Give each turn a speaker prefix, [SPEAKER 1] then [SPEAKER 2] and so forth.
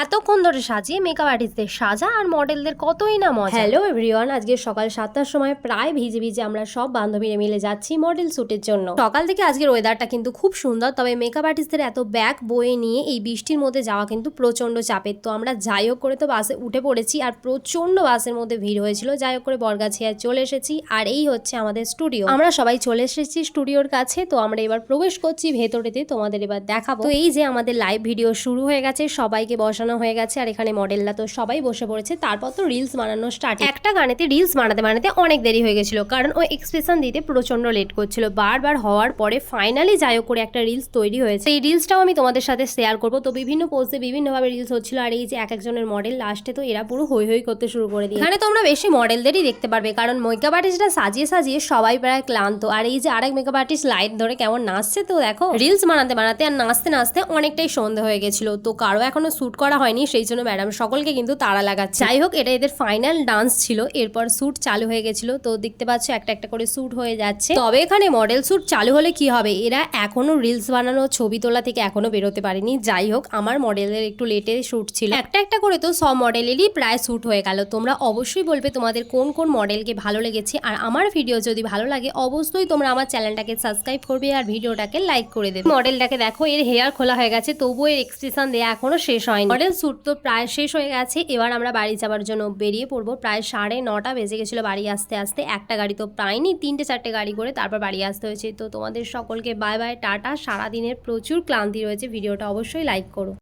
[SPEAKER 1] এতক্ষণ ধরে সাজিয়ে মেকআপ আর্টিস্টদের সাজা আর মডেলদের কতই না মজা। হ্যালো এভরিওয়ান, আজকে সকাল 7টার সময় প্রায় ভিজে ভিজে আমরা সব বান্ধবীরা মিলে যাচ্ছি মডেল শ্যুটের জন্য। সকাল থেকে আজকের ওয়েদারটা কিন্তু খুব সুন্দর, তবে মেকআপ আর্টিস্টদের এত ব্যাগ বয়ে নিয়ে এই বৃষ্টির মধ্যে যাওয়া কিন্তু প্রচন্ড চাপের। তো আমরা যাই হোক করে তো বাসে উঠে পড়েছি, আর প্রচন্ড বাসের মধ্যে ভিড় হয়েছিল। যাই হোক করে বরগাছিয়ায় চলে এসেছি, আর এই হচ্ছে আমাদের স্টুডিও। আমরা সবাই চলে এসেছি স্টুডিওর কাছে। তো আমরা এবার প্রবেশ করছি ভেতরেতে, তোমাদের এবার দেখাবো। তো এই যে আমাদের লাইভ ভিডিও শুরু হয়ে গেছে, সবাইকে বসানো হয়ে গেছে, আর এখানে মডেলরা তো সবাই বসে পড়েছে। তারপর তো রিলস বানানো স্টার্ট। একটা গানেতে রিলস বানাতে বানাতে অনেক দেরি হয়ে গেছিল, কারণ ওই এক্সপ্রেশন দিতে প্রচন্ড লেট করছিল। বারবার হওয়ার পরে ফাইনালি যাই হোক করে একটা রিলস তৈরি হয়েছে। এই রিলসটাও আমি তোমাদের সাথে শেয়ার করবো। তো বিভিন্ন পোস্টে বিভিন্নভাবে রিলস হচ্ছিল, আর এই যে এক একজনের মডেল লাস্টে তো এরা পুরো হই হই করতে শুরু করে দিয়ে। এখানে তোমরা বেশি মডেলদেরই দেখতে পারবে, কারণ মেকআপ আর্টিস্টরা সাজিয়ে সাজিয়ে সবাই প্রায় ক্লান্ত। আর এই যে আরেক মেকআপ আর্টিস্ট লাইট ধরে কেমন নাচছে, তো দেখো রিলস বানাতে বানাতে আর নাচতে নাচতে অনেকটাই সন্ধে হয়ে গেছিল। তো কারো এখনো শুট করা হয়নি, সেই জন্য ম্যাডাম সকলকে কিন্তু তাড়া লাগাচ্ছে। যাই হোক, এটা এদের ফাইনাল ডান্স ছিল। এরপর শুট চালু হয়ে গেছিল। তো দেখতে পাচ্ছ একটা একটা করে শুট হয়ে যাচ্ছে। তবে এখানে মডেল শুট চালু হলে কি হবে, এরা এখনো রিলস বানানো ছবি তোলা থেকে এখনো বেরোতে পারেনি। যাই হোক, আমার মডেলের একটু লেটে শুট ছিল। একটা একটা করে তো সব মডেলেরই প্রায় শুট হয়ে গেল। তোমরা অবশ্যই বলবে তোমাদের কোন কোন মডেলকে ভালো লেগেছে, আর আমার ভিডিও যদি ভালো লাগে অবশ্যই তোমরা আমার চ্যানেলটাকে সাবস্ক্রাইব করবে আর ভিডিওটাকে লাইক করে দেবে। মডেলটাকে দেখো, এর হেয়ার খোলা হয়ে গেছে, তবুও এর এক্সপ্রেশন দেওয়া এখনো শেষ হয়নি। মডেল শুট তো প্রায় শেষ হয়ে গেছে। এবার আমরা বাড়ি যাওয়ার জন্য বেরিয়ে পড়বো। প্রায় 9:30 বেজে গেছিল বাড়ি আসতে আসতে। একটা গাড়ি তো প্রায়নি 3-4টে গাড়ি করে তারপর বাড়ি আসতে হয়েছে। তো তোমাদের সকলকে বাই বাই, টাটা। সারাদিনের প্রচুর ক্লান্তি রয়েছে, ভিডিওটা অবশ্যই লাইক করো।